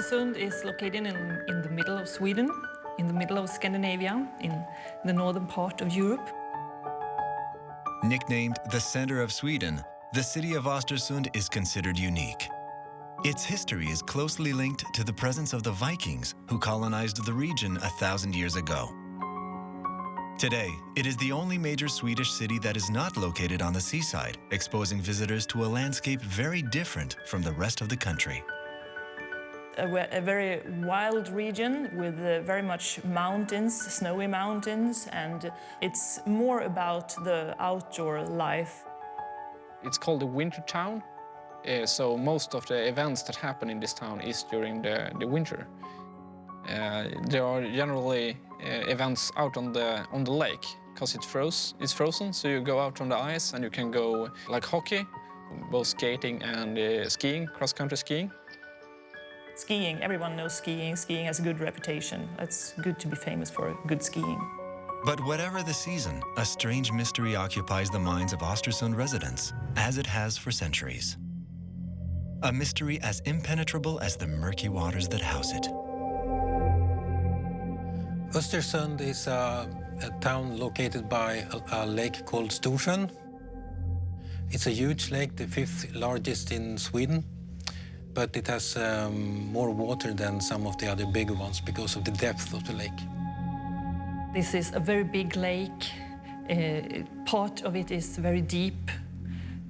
Ostersund is located in the middle of Sweden, in the middle of Scandinavia, in the northern part of Europe. Nicknamed the center of Sweden, the city of Ostersund is considered unique. Its history is closely linked to the presence of the Vikings, who colonized the region 1,000 years ago. Today, it is the only major Swedish city that is not located on the seaside, exposing visitors to a landscape very different from the rest of the country. A very wild region with very much mountains, snowy mountains, and it's more about the outdoor life. It's called the winter town, so most of the events that happen in this town is during the winter. There are generally events out on the lake because it's frozen, so you go out on the ice and you can go like hockey, both skating and skiing, cross-country skiing. Skiing, everyone knows skiing. Skiing has a good reputation. It's good to be famous for good skiing. But whatever the season, a strange mystery occupies the minds of Ostersund residents, as it has for centuries. A mystery as impenetrable as the murky waters that house it. Ostersund is a town located by a lake called Storsjon. It's a huge lake, the 5th largest in Sweden, but it has more water than some of the other bigger ones because of the depth of the lake. This is a very big lake. Part of it is very deep,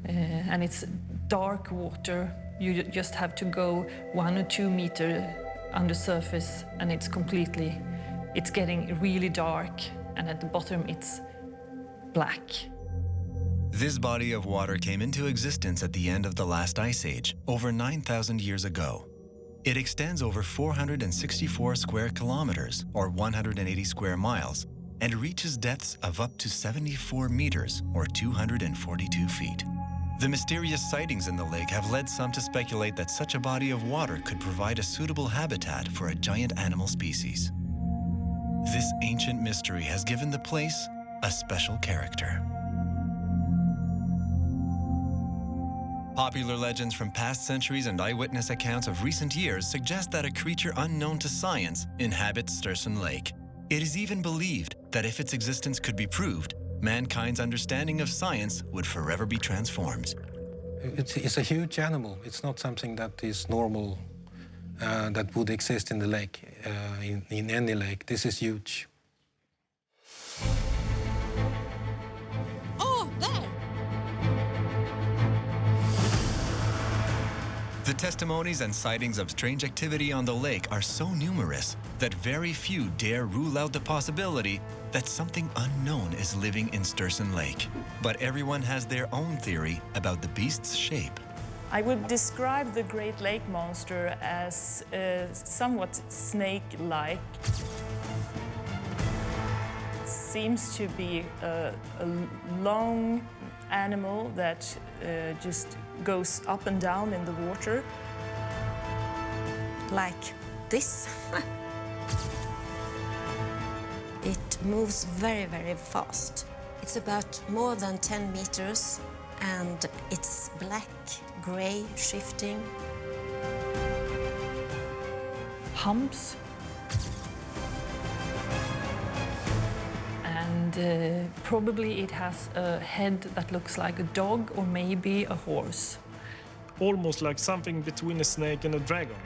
and it's dark water. You just have to go 1 or 2 meters under surface, and it's getting really dark, and at the bottom it's black. This body of water came into existence at the end of the last ice age, over 9,000 years ago. It extends over 464 square kilometers, or 180 square miles, and reaches depths of up to 74 meters, or 242 feet. The mysterious sightings in the lake have led some to speculate that such a body of water could provide a suitable habitat for a giant animal species. This ancient mystery has given the place a special character. Popular legends from past centuries and eyewitness accounts of recent years suggest that a creature unknown to science inhabits Storsjon Lake. It is even believed that if its existence could be proved, mankind's understanding of science would forever be transformed. It's a huge animal. It's not something that is normal, that would exist in the lake, in any lake. This is huge. Oh, there! The testimonies and sightings of strange activity on the lake are so numerous that very few dare rule out the possibility that something unknown is living in Storsjon Lake. But everyone has their own theory about the beast's shape. I would describe the Great Lake monster as somewhat snake-like. It seems to be a long animal that just goes up and down in the water. Like this. It moves very, very fast. It's about more than 10 meters, and it's black, gray, shifting. Humps. And probably it has a head that looks like a dog or maybe a horse. Almost like something between a snake and a dragon.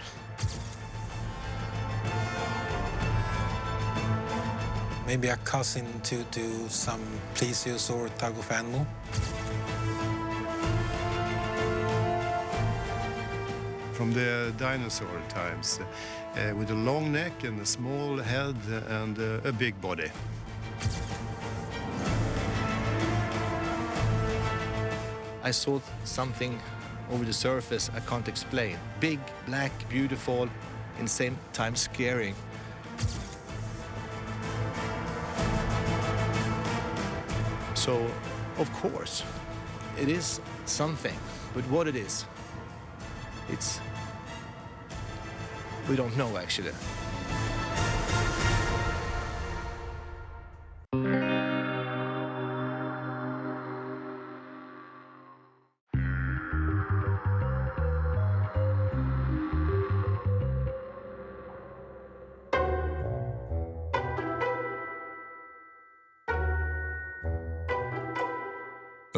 Maybe a cousin to some plesiosaur type of animal. From the dinosaur times, with a long neck and a small head and a big body. I saw something over the surface I can't explain. Big, black, beautiful, and same time scary. So, of course, it is something, but what it is, we don't know actually.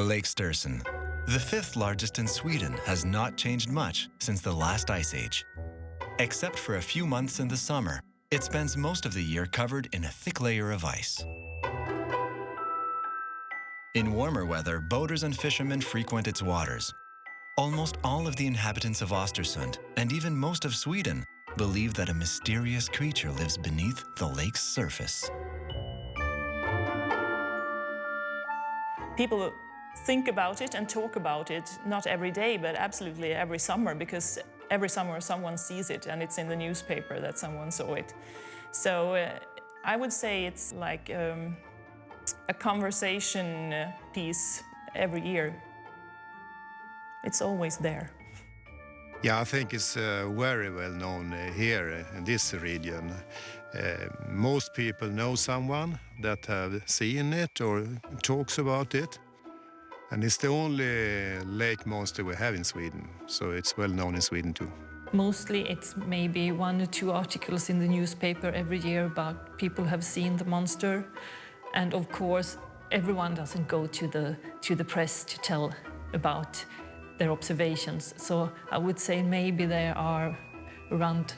Lake Storsjon, the fifth largest in Sweden, has not changed much since the last ice age. Except for a few months in the summer, it spends most of the year covered in a thick layer of ice. In warmer weather, boaters and fishermen frequent its waters. Almost all of the inhabitants of Ostersund, and even most of Sweden, believe that a mysterious creature lives beneath the lake's surface. People think about it and talk about it, not every day, but absolutely every summer, because every summer someone sees it and it's in the newspaper that someone saw it. So I would say it's like a conversation piece every year. It's always there. Yeah, I think it's very well known here in this region. Most people know someone that have seen it or talks about it. And it's the only lake monster we have in Sweden, so it's well known in Sweden too. Mostly it's maybe 1 or 2 articles in the newspaper every year about people have seen the monster. And of course, everyone doesn't go to the press to tell about their observations. So I would say maybe there are around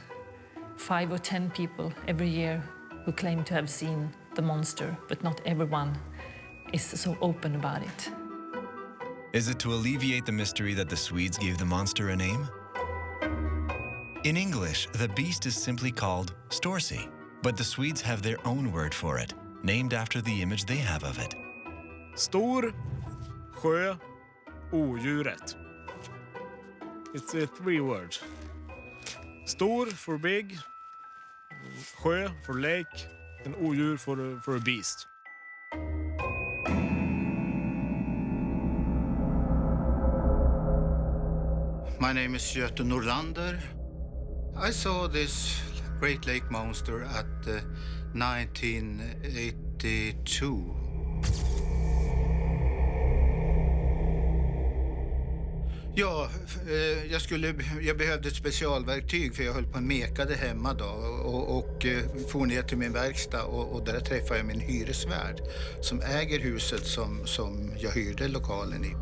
5 or 10 people every year who claim to have seen the monster, but not everyone is so open about it. Is it to alleviate the mystery that the Swedes gave the monster a name? In English, the beast is simply called Storsie, but the Swedes have their own word for it, named after the image they have of it. Stor, sjö, odjuret. It's 3 words. Stor for big, sjö for lake, and odjur for a beast. My name is Göte Norlander. I saw this Great Lake monster at 1982. Ja, jag behövde ett specialverktyg för jag höll på att mekade hemma då och for ner till min verkstad och där träffade jag min hyresvärd som äger huset som jag hyrde lokalen i.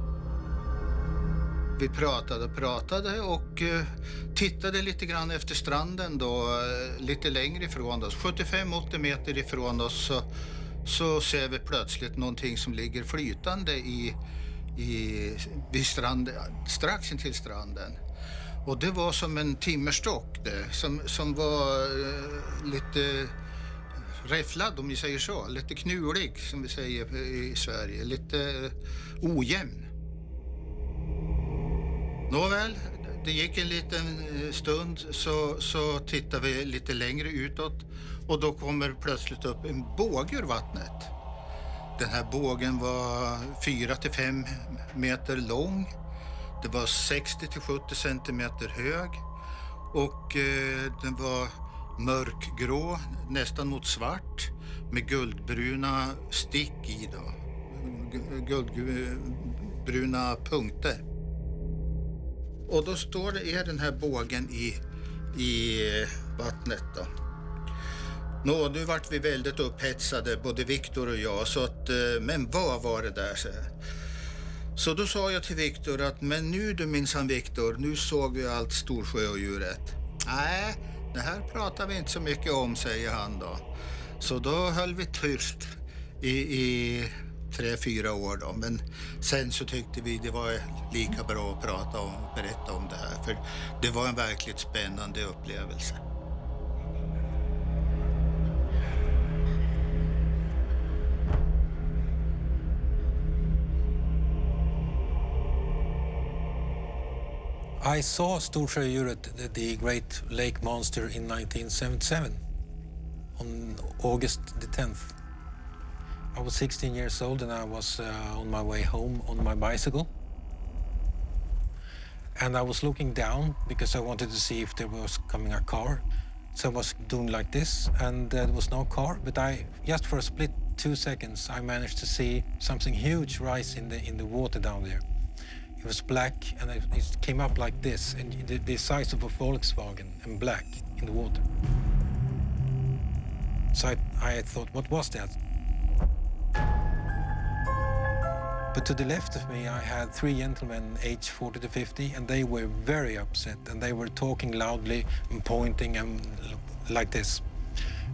Vi pratade och tittade lite grann efter stranden då, lite längre ifrån oss. 75-80 meter ifrån oss så ser vi plötsligt någonting som ligger flytande vid stranden, strax intill stranden. Och det var som en timmerstock det, som var lite räfflad om vi säger så. Lite knulig som vi säger i Sverige, lite ojämn. Nåväl, det gick en liten stund så tittar vi lite längre utåt och då kommer plötsligt upp en båge ur vattnet. Den här bågen var 4-5 meter lång. Det var 60-70 centimeter hög och den var mörkgrå, nästan mot svart med guldbruna stick i då. Guldbruna punkter. Och då är den här bågen i vattnet då. Nu vart vi väldigt upphetsade, både Viktor och jag, så att, men vad var det där? Så då sa jag till Viktor att, men nu du minsann Viktor, nu såg vi allt Storsjöodjuret. Nej, det här pratar vi inte så mycket om, säger han då. Så då höll vi tyst i 3-4 år då, men sen så tyckte vi det var lika bra att prata och berätta om det här, för det var en verkligt spännande upplevelse. I saw Storsjöodjuret, the Great Lake Monster, in 1977, on August the 10th. I was 16 years old and I was on my way home on my bicycle. And I was looking down because I wanted to see if there was coming a car. So I was doing like this and there was no car, but just for a split 2 seconds, I managed to see something huge rise in the water down there. It was black and it came up like this, and the size of a Volkswagen, and black in the water. So I thought, what was that? But to the left of me, I had 3 gentlemen aged 40 to 50, and they were very upset, and they were talking loudly and pointing and like this.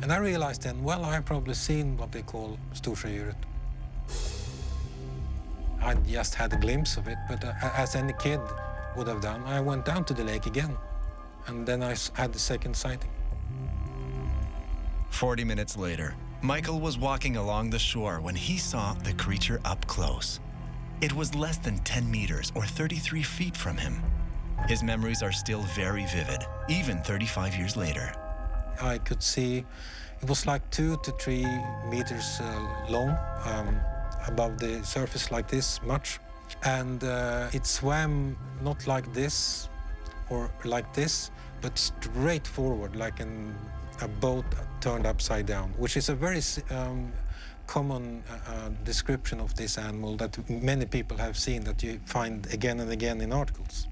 And I realized then, well, I've probably seen what they call Storsjödjuret. I just had a glimpse of it, but as any kid would have done, I went down to the lake again, and then I had the second sighting. 40 minutes later, Michael was walking along the shore when he saw the creature up close. It was less than 10 meters or 33 feet from him. His memories are still very vivid, even 35 years later. I could see it was like 2 to 3 meters long, above the surface like this much. And it swam not like this or like this, but straight forward, like a boat turned upside down, which is a very common description of this animal that many people have seen, that you find again and again in articles.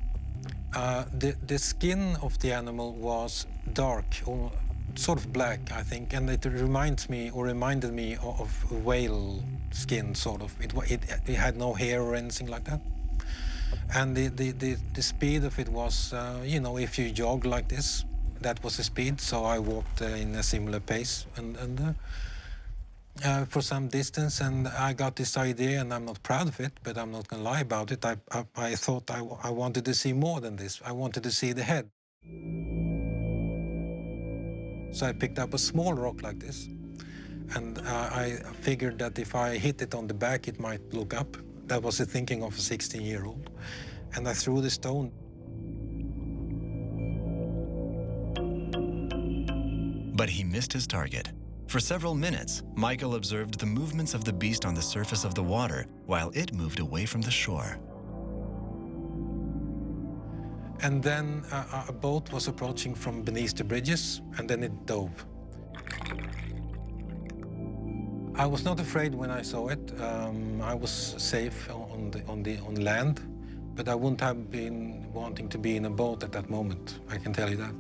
The skin of the animal was dark, or sort of black, I think, and it reminded me of whale skin, sort of. It had no hair or anything like that. And the speed of it was, you know, if you jog like this, that was the speed. So I walked in a similar pace and for some distance, and I got this idea, and I'm not proud of it, but I'm not going to lie about it. I thought I wanted to see more than this. I wanted to see the head. So I picked up a small rock like this, and I figured that if I hit it on the back, it might look up. That was the thinking of a 16-year-old. And I threw the stone. But he missed his target. For several minutes, Michael observed the movements of the beast on the surface of the water while it moved away from the shore. And then a boat was approaching from beneath the bridges, and then it dove. I was not afraid when I saw it. I was safe on land, but I wouldn't have been wanting to be in a boat at that moment, I can tell you that.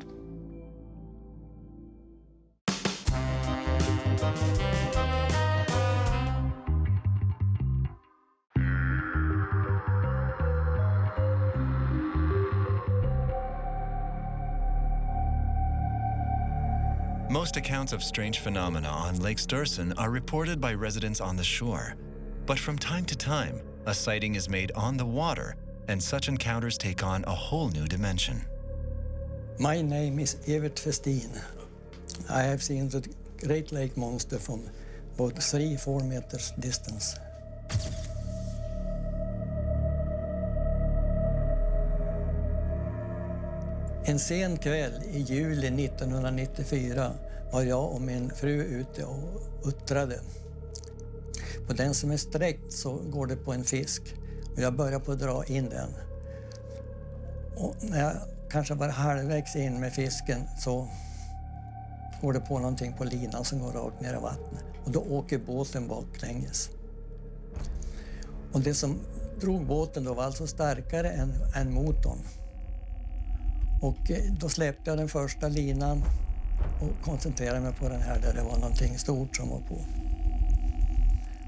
Most accounts of strange phenomena on Lake Storsjon are reported by residents on the shore. But from time to time, a sighting is made on the water, and such encounters take on a whole new dimension. My name is Evert Festin. I have seen the Great Lake monster from about 3-4 meters distance. En sen kväll i juli 1994 var jag och min fru ute och uttrade. På den som är sträckt så går det på en fisk, och jag börjar på att dra in den. Och när jag kanske var halvvägs in med fisken så går det på någonting på linan som går rakt ner i vattnet. Och då åker båten baklänges. Och det som drog båten då var alltså starkare än motorn. Och då släppte jag den första linan och koncentrerade mig på den här där det var någonting stort som var på.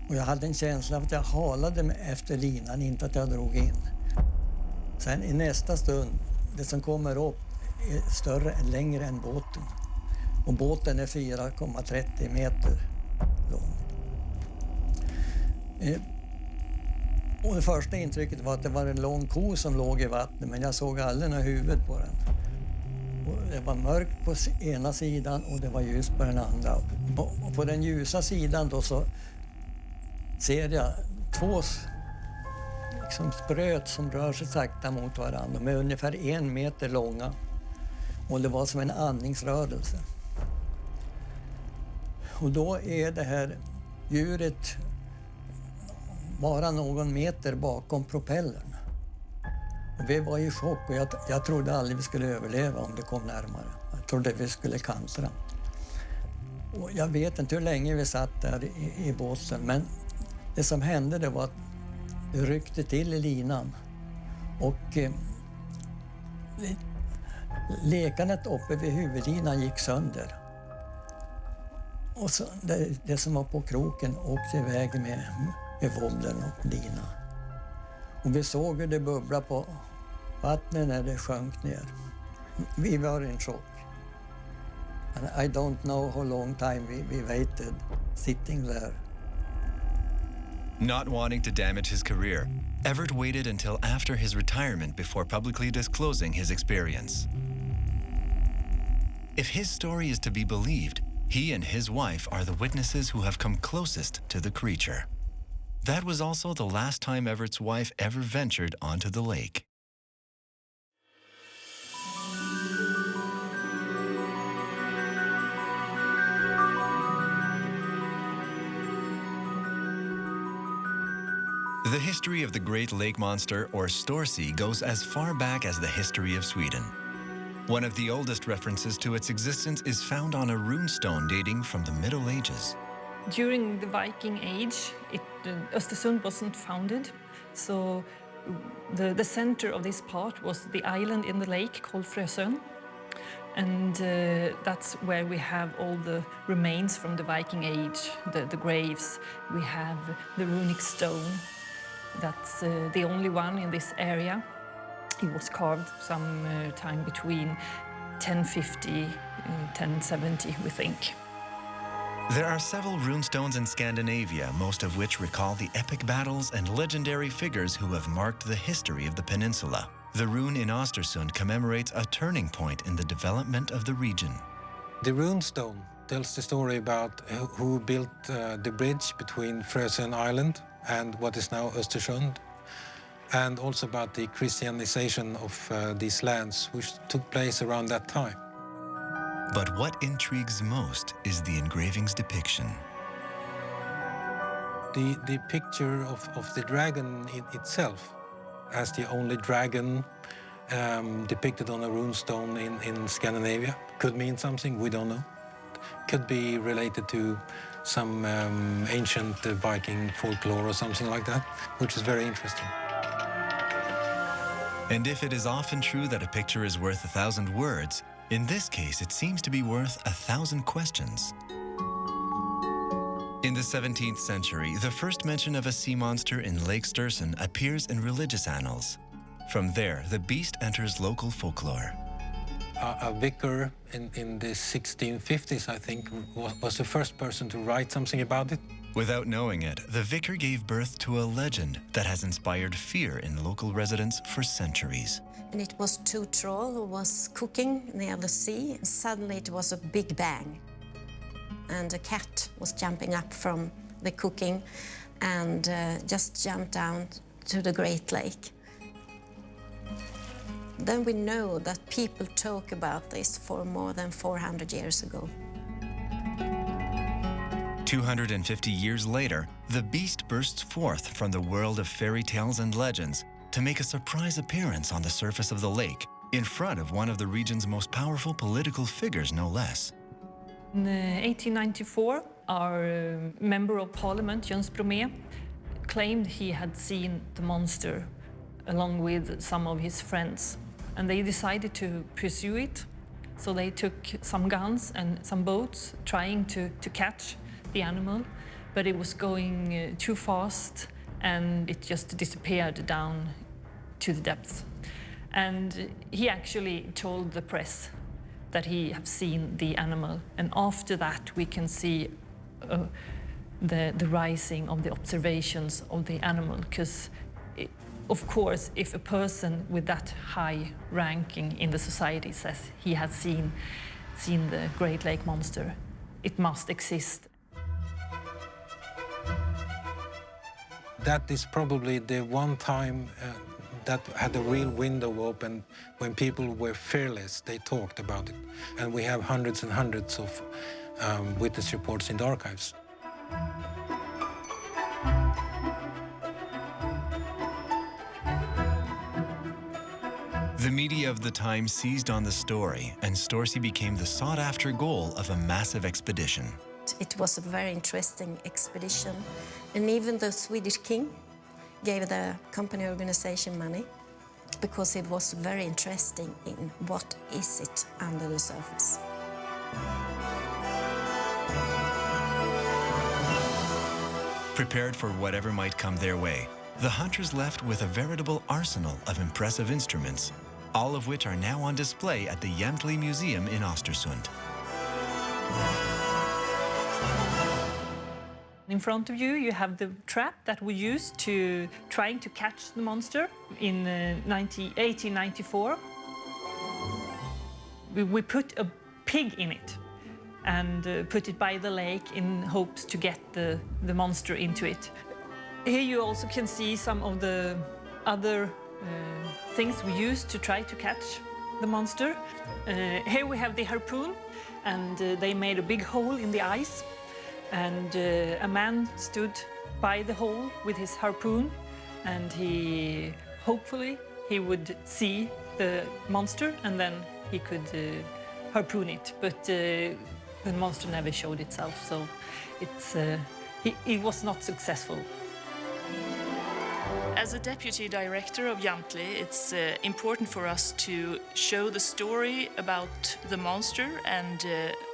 Och jag hade en känsla av att jag halade mig efter linan, inte att jag drog in. Sen i nästa stund, det som kommer upp är större, längre än båten. Och båten är 4,30 meter lång. Och det första intrycket var att det var en lång ko som låg i vattnet, men jag såg aldrig något huvud på den. Och det var mörkt på ena sidan och det var ljus på den andra. Och på den ljusa sidan då så ser jag 2 liksom spröt som rör sig sakta mot varandra. De är ungefär 1 meter långa och det var som en andningsrörelse. Och då är det här djuret bara någon meter bakom propellern. Och vi var i chock och jag trodde aldrig vi skulle överleva om det kom närmare. Jag trodde vi skulle kantra. Och jag vet inte hur länge vi satt där i båten, men det som hände det var att det ryckte till i linan. Och lekanet uppe vid huvudlinan gick sönder. Och så det som var på kroken åkte iväg med wobblen och lina. Och vi såg hur det bubblade på vattnet när det sjönk ner. Vi var i en chock. And I don't know how long time we waited sitting there. Not wanting to damage his career, Evert waited until after his retirement before publicly disclosing his experience. If his story is to be believed, he and his wife are the witnesses who have come closest to the creature. That was also the last time Evert's wife ever ventured onto the lake. The history of the Great Lake Monster, or Storsie, goes as far back as the history of Sweden. One of the oldest references to its existence is found on a runestone dating from the Middle Ages. During the Viking age, Ostersund wasn't founded, so the center of this part was the island in the lake called Frösön. And that's where we have all the remains from the Viking age, the graves. We have the runic stone. That's the only one in this area. It was carved some time between 1050 and 1070, we think. There are several runestones in Scandinavia, most of which recall the epic battles and legendary figures who have marked the history of the peninsula. The rune in Ostersund commemorates a turning point in the development of the region. The runestone tells the story about who built the bridge between Frösön Island and what is now Ostersund, and also about the Christianization of these lands, which took place around that time. But what intrigues most is the engraving's depiction. The picture of the dragon itself as the only dragon depicted on a runestone in Scandinavia could mean something, we don't know. Could be related to some ancient Viking folklore or something like that, which is very interesting. And if it is often true that a picture is worth 1,000 words, in this case it seems to be worth 1,000 questions. In the 17th century, the first mention of a sea monster in Lake Storsjon appears in religious annals. From there, the beast enters local folklore. A vicar in the 1650s, I think, was the first person to write something about it. Without knowing it, the vicar gave birth to a legend that has inspired fear in local residents for centuries. And it was two trolls who was cooking near the sea. And suddenly it was a big bang. And a cat was jumping up from the cooking and just jumped down to the Great Lake. Then we know that people talk about this for more than 400 years ago. 250 years later, the beast bursts forth from the world of fairy tales and legends to make a surprise appearance on the surface of the lake, in front of one of the region's most powerful political figures, no less. In 1894, our Member of Parliament, Jöns Bromé, claimed he had seen the monster along with some of his friends. And they decided to pursue it. So they took some guns and some boats trying to catch the animal, but it was going too fast and it just disappeared down to the depths. And he actually told the press that he had seen the animal. And after that, we can see the rising of the observations of the animal, because of course, if a person with that high ranking in the society says he has seen the Great Lake Monster, it must exist. That is probably the one time that had a real window open when people were fearless. They talked about it. And we have hundreds and hundreds of witness reports in the archives. The media of the time seized on the story, and Storsie became the sought-after goal of a massive expedition. It was a very interesting expedition, and even the Swedish king gave the company organization money because it was very interesting in what is it under the surface. Prepared for whatever might come their way, the hunters left with a veritable arsenal of impressive instruments, all of which are now on display at the Jämtli Museum in Ostersund. In front of you, you have the trap that we used to trying to catch the monster in 1894. We put a pig in it and put it by the lake in hopes to get the monster into it. Here you also can see some of the other things we used to try to catch the monster. Here we have the harpoon, and they made a big hole in the ice. And a man stood by the hole with his harpoon, and hopefully he would see the monster, and then he could harpoon it. But the monster never showed itself, so he was not successful. As a deputy director of Jämtli, it's important for us to show the story about the monster and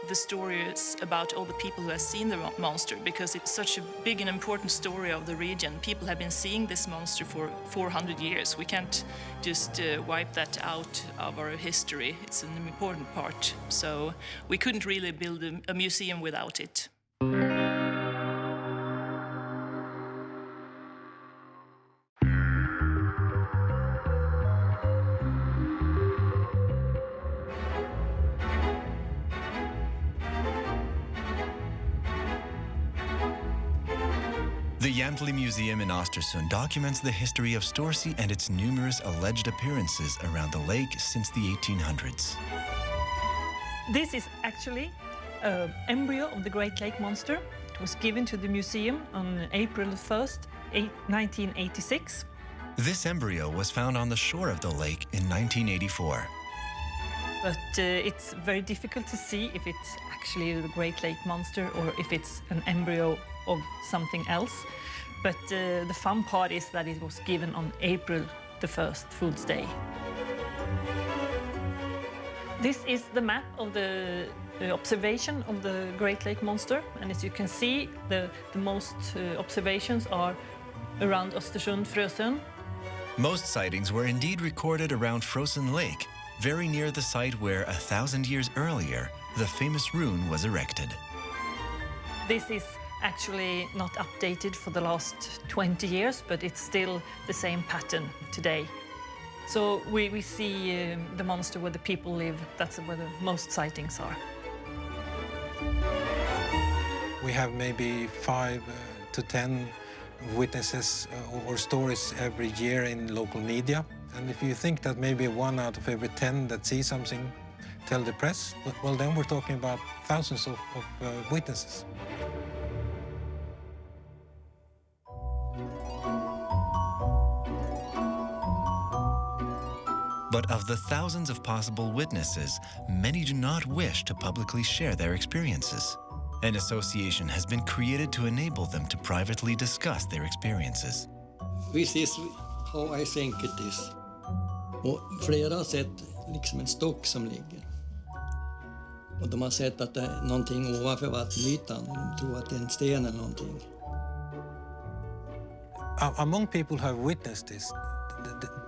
the stories about all the people who have seen the monster, because it's such a big and important story of the region. People have been seeing this monster for 400 years. We can't just wipe that out of our history. It's an important part. So we couldn't really build a museum without it. The Jämtli Museum in Ostersund documents the history of Storsie and its numerous alleged appearances around the lake since the 1800s. This is actually an embryo of the Great Lake monster. It was given to the museum on April 1st, 1986. This embryo was found on the shore of the lake in 1984. But it's very difficult to see if it's actually the Great Lake monster or if it's an embryo of something else. But the fun part is that it was given on April the 1st, Fool's Day. This is the map of the observation of the Great Lake monster. And as you can see, the most observations are around Ostersund, Frösön. Most sightings were indeed recorded around Frozen Lake, very near the site where 1,000 years earlier, the famous rune was erected. This is actually not updated for the last 20 years, but it's still the same pattern today. So we see the monster where the people live. That's where the most sightings are. We have maybe 5 to 10 witnesses or stories every year in local media. And if you think that maybe 1 out of every 10 that see something tell the press, well, then we're talking about thousands of witnesses. But of the thousands of possible witnesses, many do not wish to publicly share their experiences. An association has been created to enable them to privately discuss their experiences. This is how I think it is. Och flera har sett liksom en stock som ligger. Och de har sett att det är någonting ovanför vattenytan. De tror att det är en sten eller någonting. Among people who have witnessed this,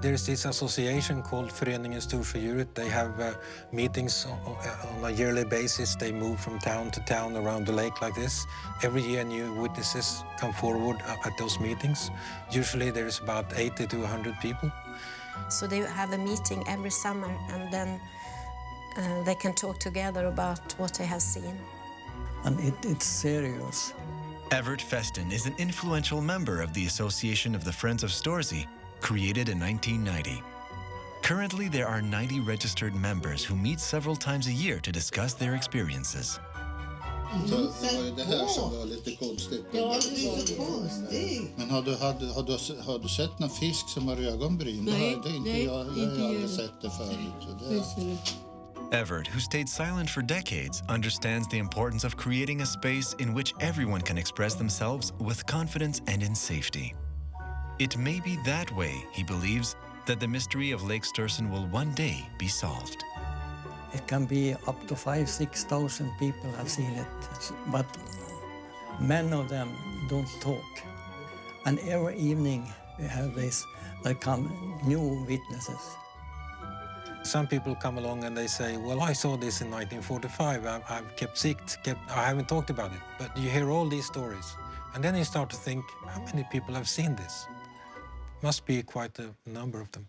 there's this association called Friends of Storsie. They have meetings on a yearly basis. They move from town to town around the lake like this. Every year new witnesses come forward at those meetings. Usually there's about 80 to 100 people. So they have a meeting every summer, and then they can talk together about what they have seen. And it's serious. Evert Festen is an influential member of the Association of the Friends of Storsie, created in 1990. Currently, there are 90 registered members who meet several times a year to discuss their experiences. Så det var ju det här som var lite konstigt. Ja, det är så konstigt. Men har du sett någon fisk som har ögonbryn? Nej, det är inte nej, jag har aldrig sett det förut. Evert, who stayed silent for decades, understands the importance of creating a space in which everyone can express themselves with confidence and in safety. It may be that way, he believes, that the mystery of Lake Storsjon will one day be solved. It can be up to 5,000-6,000 people have seen it, but many of them don't talk. And every evening we have this, there come new witnesses. Some people come along and they say, well, I saw this in 1945, I've kept sick, I haven't talked about it. But you hear all these stories, and then you start to think, how many people have seen this? Must be quite a number of them.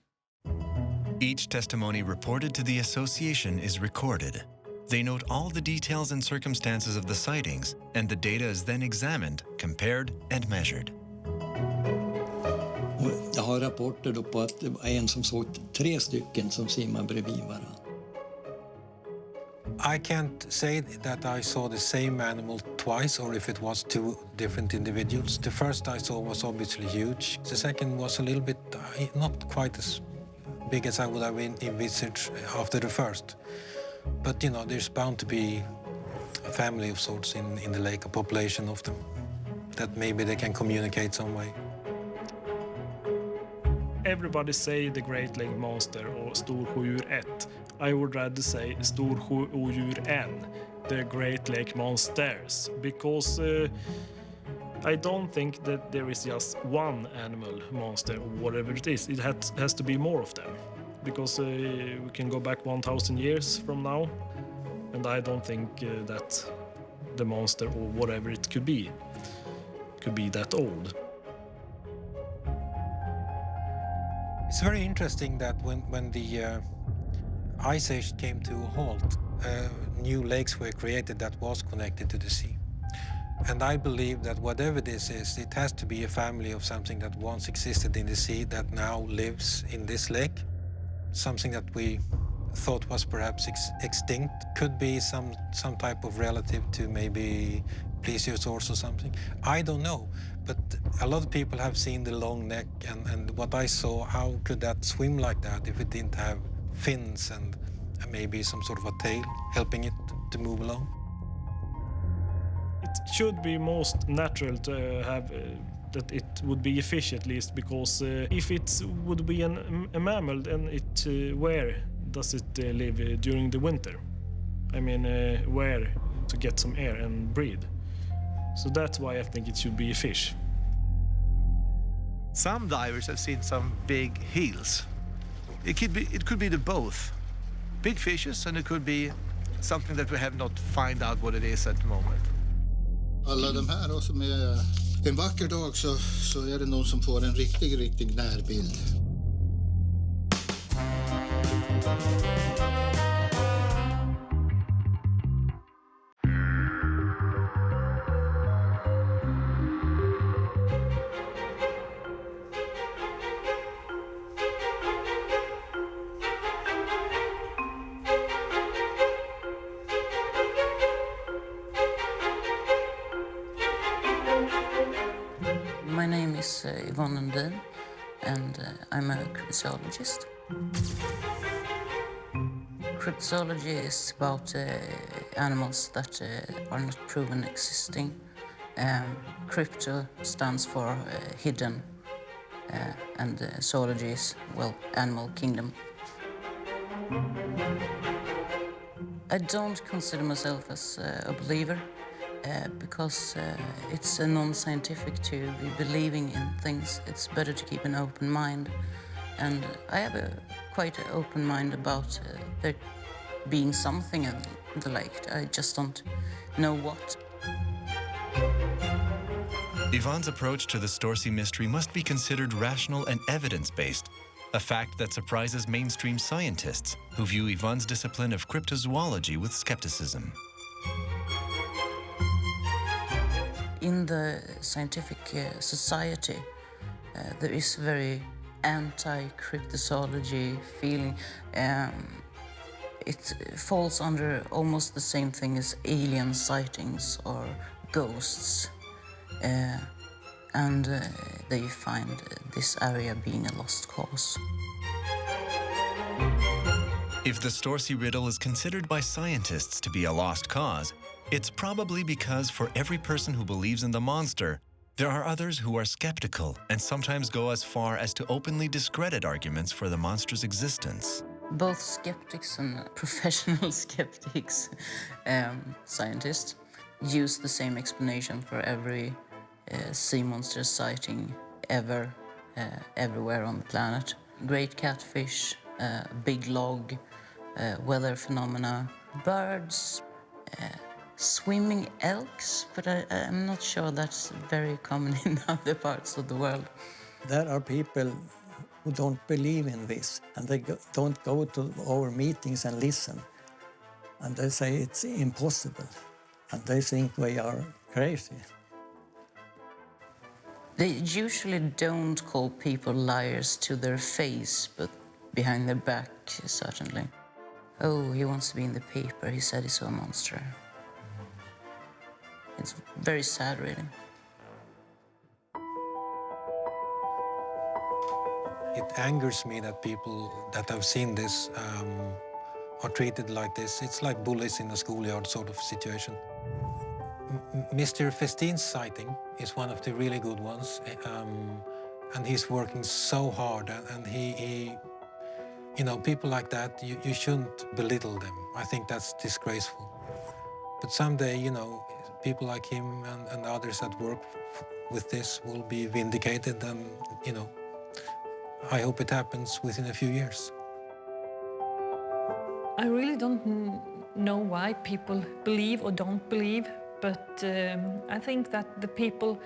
Each testimony reported to the association is recorded. They note all the details and circumstances of the sightings, and the data is then examined, compared and measured. Jag har rapporter då på att det var en som såg 3 stycken som simmar bredvid varandra. I can't say that I saw the same animal twice or if it was 2 different individuals. The first I saw was obviously huge. The second was a little bit, not quite as big as I would have envisaged after the first. But, you know, there's bound to be a family of sorts in the lake, a population of them, that maybe they can communicate some way. Everybody say the Great Lake Monster or Storsjodjur 1. I would rather say Storsjodjur N, the Great Lake Monsters, because I don't think that there is just one animal monster or whatever it is. It has to be more of them, because we can go back 1,000 years from now, and I don't think that the monster or whatever it could be that old. It's very interesting that when the Ice Age came to a halt, new lakes were created that was connected to the sea. And I believe that whatever this is, it has to be a family of something that once existed in the sea that now lives in this lake. Something that we thought was perhaps extinct. Could be some type of relative to maybe plesiosaurs or something. I don't know, but a lot of people have seen the long neck, and what I saw, how could that swim like that if it didn't have fins and maybe some sort of a tail helping it to move along? It should be most natural to have that it would be a fish at least, because if it would be a mammal, then where does it live during the winter? I mean, where to get some air and breathe? So that's why I think it should be a fish. Some divers have seen some big heels. It could be the both. Big fishes, and it could be something that we have not find out what it is at the moment. Alla de här och som är en vacker dag så är det någon som får en riktig närbild. My name is Yvonne Lundin, and I'm a cryptozoologist. Cryptozoology is about animals that are not proven existing. Crypto stands for hidden, and zoology is, well, animal kingdom. I don't consider myself as a believer. Because it's non-scientific to be believing in things. It's better to keep an open mind. And I have a quite an open mind about there being something in the lake. I just don't know what. Yvonne's approach to the Storsie mystery must be considered rational and evidence-based, a fact that surprises mainstream scientists who view Yvonne's discipline of cryptozoology with skepticism. In the scientific society, there is very anti-cryptozoology feeling. It falls under almost the same thing as alien sightings or ghosts. And they find this area being a lost cause. If the Storsie riddle is considered by scientists to be a lost cause, it's probably because for every person who believes in the monster, there are others who are skeptical and sometimes go as far as to openly discredit arguments for the monster's existence. Both skeptics and professional skeptics, scientists, use the same explanation for every sea monster sighting ever everywhere on the planet. Great catfish, big log, weather phenomena, birds, swimming elks, but I'm not sure that's very common in other parts of the world. There are people who don't believe in this, and they don't go to our meetings and listen. And they say it's impossible, and they think we are crazy. They usually don't call people liars to their face, but behind their back, certainly. Oh, he wants to be in the paper. He said he saw a monster. It's very sad, really. It angers me that people that have seen this are treated like this. It's like bullies in a schoolyard sort of situation. Mr. Festin's sighting is one of the really good ones, and he's working so hard, and he you know, people like that, you shouldn't belittle them. I think that's disgraceful. But someday, you know, people like him and others that work with this will be vindicated, and, you know, I hope it happens within a few years. I really don't know why people believe or don't believe, but I think that the people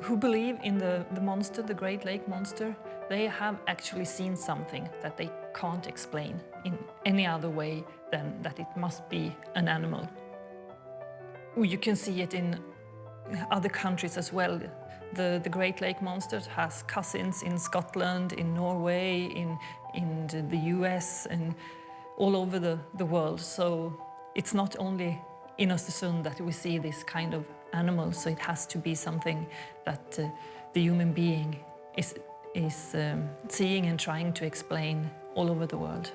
who believe in the monster, the Great Lake monster, they have actually seen something that they can't explain in any other way than that it must be an animal. You can see it in other countries as well. The Great Lake monster has cousins in Scotland, in Norway, in the US, and all over the world. So it's not only in Ostersund that we see this kind of animal, so it has to be something that the human being is seeing and trying to explain all over the world.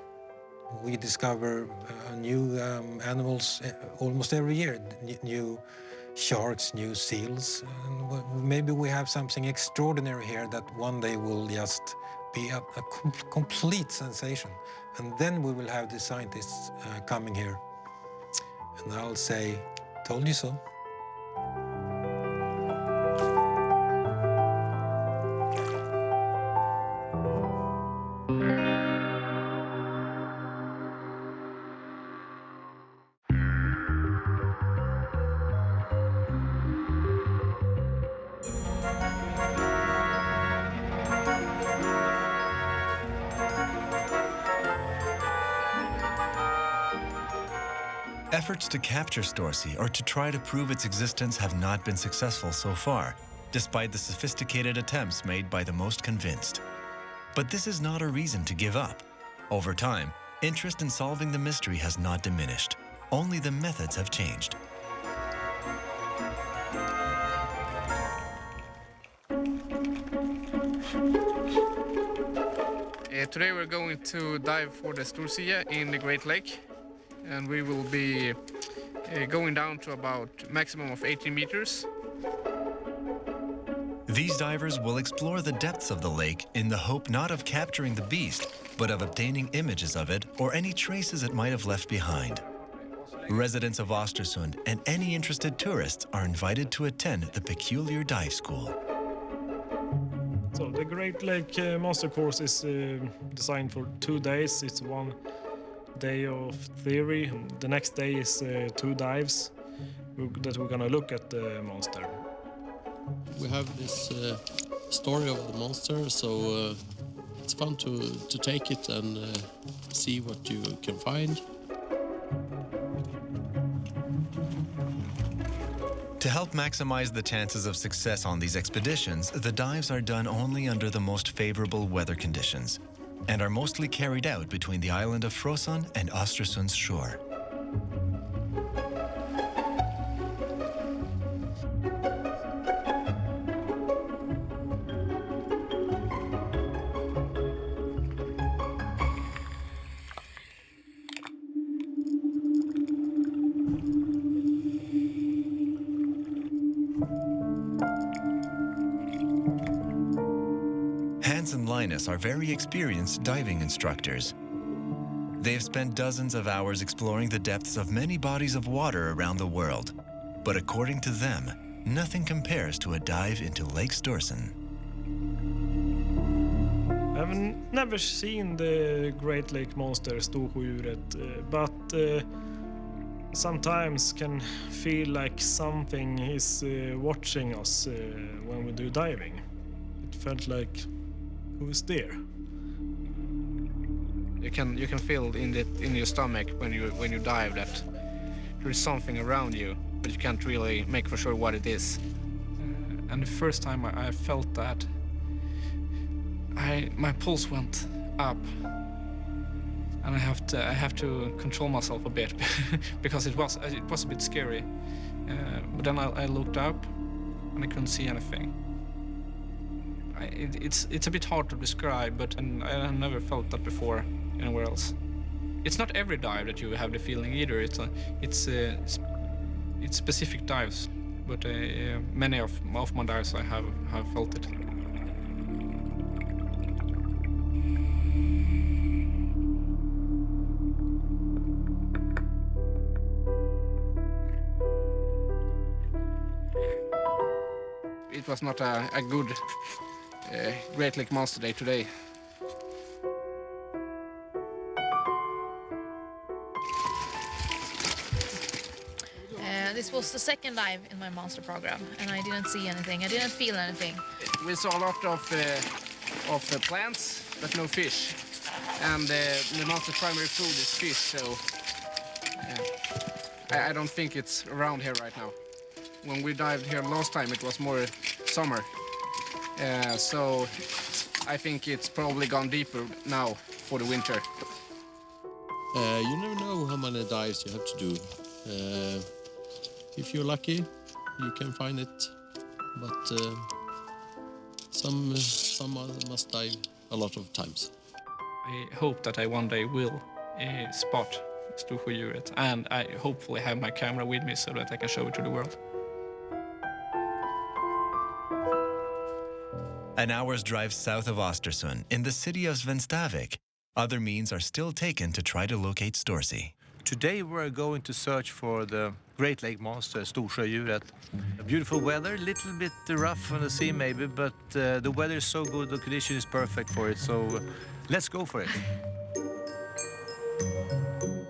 We discover new animals almost every year, new sharks, new seals. And maybe we have something extraordinary here that one day will just be a complete sensation. And then we will have the scientists coming here. And I'll say, told you so. Efforts to capture Storsie or to try to prove its existence have not been successful so far, despite the sophisticated attempts made by the most convinced. But this is not a reason to give up. Over time, interest in solving the mystery has not diminished. Only the methods have changed. Today we're going to dive for the Storsie in the Great Lake, and we will be going down to about maximum of 18 meters. These divers will explore the depths of the lake in the hope not of capturing the beast, but of obtaining images of it or any traces it might have left behind. Residents of Ostersund and any interested tourists are invited to attend the peculiar dive school. So the Great Lake Monster course is designed for 2 days. It's 1 day of theory. The next day is 2 dives that we're gonna look at the monster. We have this story of the monster, so it's fun to take it and see what you can find. To help maximize the chances of success on these expeditions, the dives are done only under the most favorable weather conditions and are mostly carried out between the island of Flourished and Ostersund's shore. Are very experienced diving instructors. They have spent dozens of hours exploring the depths of many bodies of water around the world. But according to them, nothing compares to a dive into Lake Storsjon. I've never seen the Great Lake Monster, Storsjöodjuret, but sometimes can feel like something is watching us when we do diving. It felt like, who's there? You can feel in your stomach when you dive that there is something around you, but you can't really make for sure what it is. And the first time I felt that, my pulse went up, and I have to control myself a bit because it was a bit scary. But then I looked up, and I couldn't see anything. It's a bit hard to describe, but I never felt that before anywhere else. It's not every dive that you have the feeling either. It's specific dives, but many of my dives I have felt it. It was not a good Great Lake Monster Day today. This was the second dive in my monster program, and I didn't see anything. I didn't feel anything. We saw a lot of plants, but no fish. And the monster's primary food is fish, so I don't think it's around here right now. When we dived here last time, it was more summer. So I think it's probably gone deeper now for the winter. You never know how many dives you have to do. If you're lucky, you can find it, but some must dive a lot of times. I hope that I one day will spot Storsjöodjuret, and I hopefully have my camera with me so that I can show it to the world. An hour's drive south of Ostersund, in the city of Svenstavik, other means are still taken to try to locate Storsie. Today we're going to search for the Great Lake Monster, Storsjöodjuret. Beautiful weather, a little bit rough on the sea maybe, but the weather is so good, the condition is perfect for it, so let's go for it.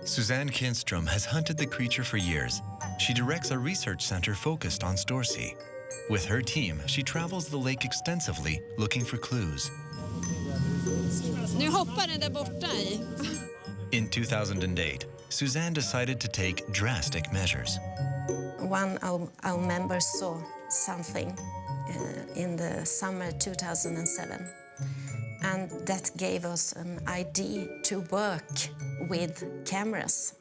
Suzanne Kinström has hunted the creature for years. She directs a research center focused on Storsie. With her team, she travels the lake extensively, looking for clues. Nu hoppar den där borta i. In 2008, Suzanne decided to take drastic measures. One of our members saw something in the summer 2007, and that gave us an idea to work with cameras.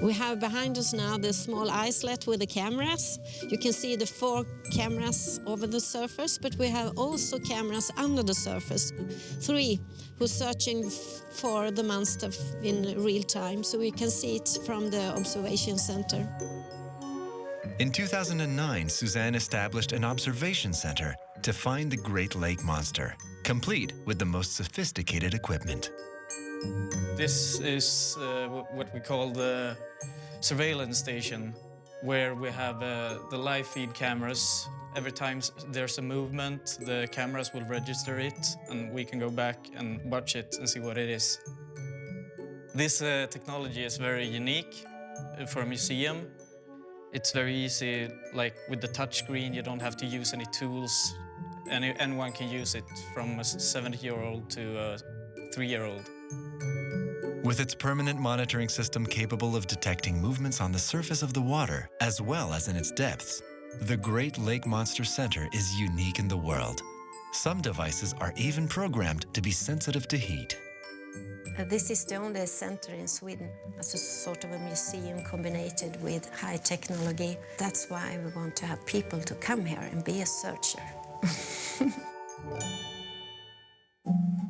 We have behind us now the small islet with the cameras. You can see the 4 cameras over the surface, but we have also cameras under the surface. 3 who's searching for the monster in real time, so we can see it from the observation center. In 2009, Suzanne established an observation center to find the Great Lake Monster, complete with the most sophisticated equipment. This is what we call the surveillance station, where we have the live feed cameras. Every time there's a movement, the cameras will register it, and we can go back and watch it and see what it is. This technology is very unique for a museum. It's very easy, like with the touchscreen, you don't have to use any tools. Anyone can use it, from a 70-year-old to a 3-year-old. With its permanent monitoring system capable of detecting movements on the surface of the water, as well as in its depths, the Great Lake Monster Center is unique in the world. Some devices are even programmed to be sensitive to heat. This is the only center in Sweden as a sort of a museum combined with high technology. That's why we want to have people to come here and be a searcher.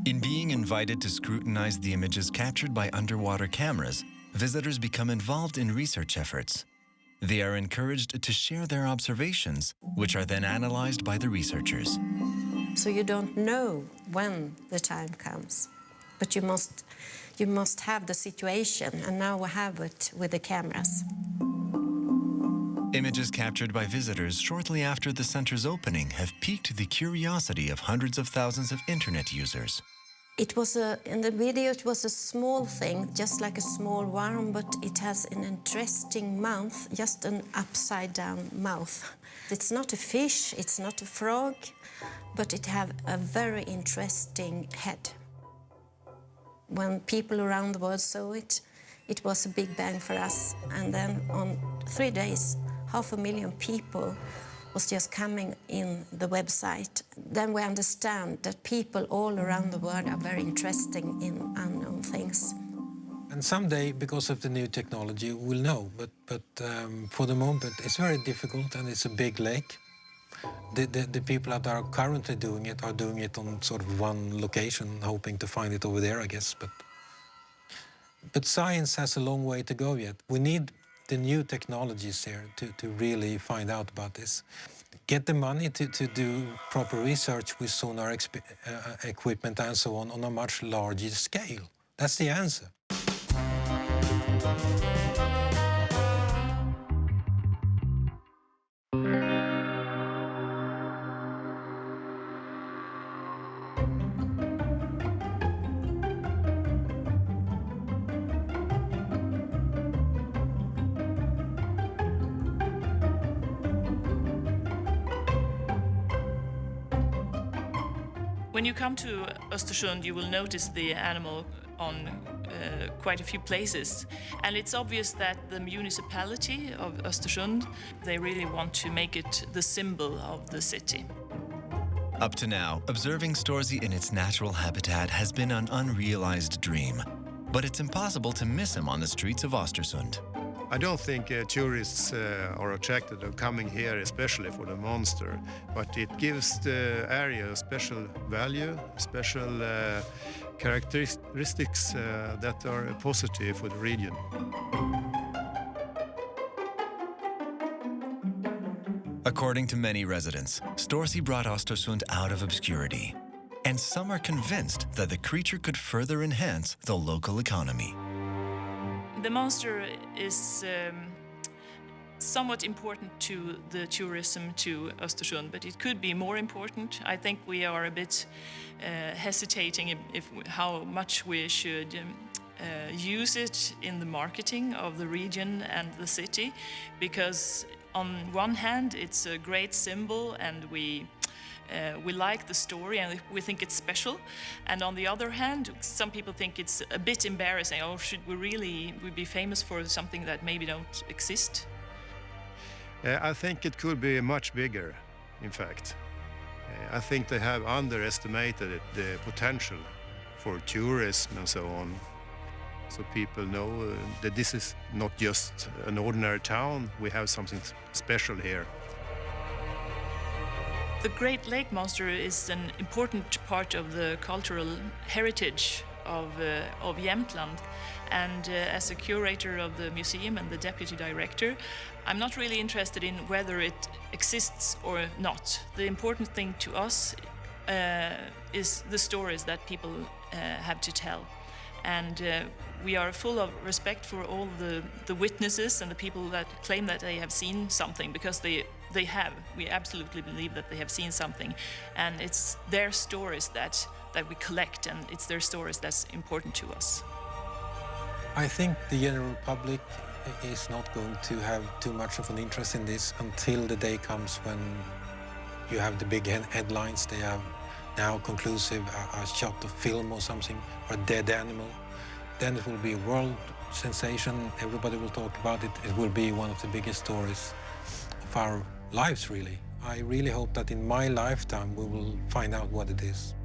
In being invited to scrutinize the images captured by underwater cameras, visitors become involved in research efforts. They are encouraged to share their observations, which are then analyzed by the researchers. So you don't know when the time comes, but you must have the situation, and now we have it with the cameras. Images captured by visitors shortly after the center's opening have piqued the curiosity of hundreds of thousands of internet users. It was in the video, it was a small thing, just like a small worm, but it has an interesting mouth, just an upside-down mouth. It's not a fish, it's not a frog, but it has a very interesting head. When people around the world saw it, it was a big bang for us. And then on 3 days, 500,000 people was just coming in the website. Then we understand that people all around the world are very interested in unknown things. And someday, because of the new technology, we'll know. But for the moment, it's very difficult, and it's a big lake. The people that are currently doing it are doing it on sort of one location, hoping to find it over there, I guess. But science has a long way to go yet. We need the new technologies here to really find out about this. Get the money to do proper research with sonar equipment and so on a much larger scale. That's the answer. When you come to Ostersund, you will notice the animal on quite a few places. And it's obvious that the municipality of Ostersund, they really want to make it the symbol of the city. Up to now, observing Storsie in its natural habitat has been an unrealized dream. But it's impossible to miss him on the streets of Ostersund. I don't think tourists are attracted to coming here, especially for the monster, but it gives the area a special value, special characteristics that are positive for the region. According to many residents, Storsie brought Ostersund out of obscurity, and some are convinced that the creature could further enhance the local economy. The monster is somewhat important to the tourism to Ostersund, but it could be more important. I think we are a bit hesitating how much we should use it in the marketing of the region and the city, because on one hand it's a great symbol and we like the story and we think it's special, and on the other hand some people think it's a bit embarrassing. Oh, should we really be famous for something that maybe don't exist? I think it could be much bigger, in fact. I think they have underestimated the potential for tourism and so on. So people know that this is not just an ordinary town, we have something special here. The Great Lake Monster is an important part of the cultural heritage of Jämtland, and as a curator of the museum and the deputy director, I'm not really interested in whether it exists or not. The important thing to us is the stories that people have to tell. And we are full of respect for all the witnesses and the people that claim that they have seen something, because they have. We absolutely believe that they have seen something. And it's their stories that we collect, and it's their stories that's important to us. I think the general public is not going to have too much of an interest in this until the day comes when you have the big headlines. They have now conclusive a shot of film or something, or a dead animal. Then it will be a world sensation. Everybody will talk about it. It will be one of the biggest stories of our lives, really. I really hope that in my lifetime we will find out what it is.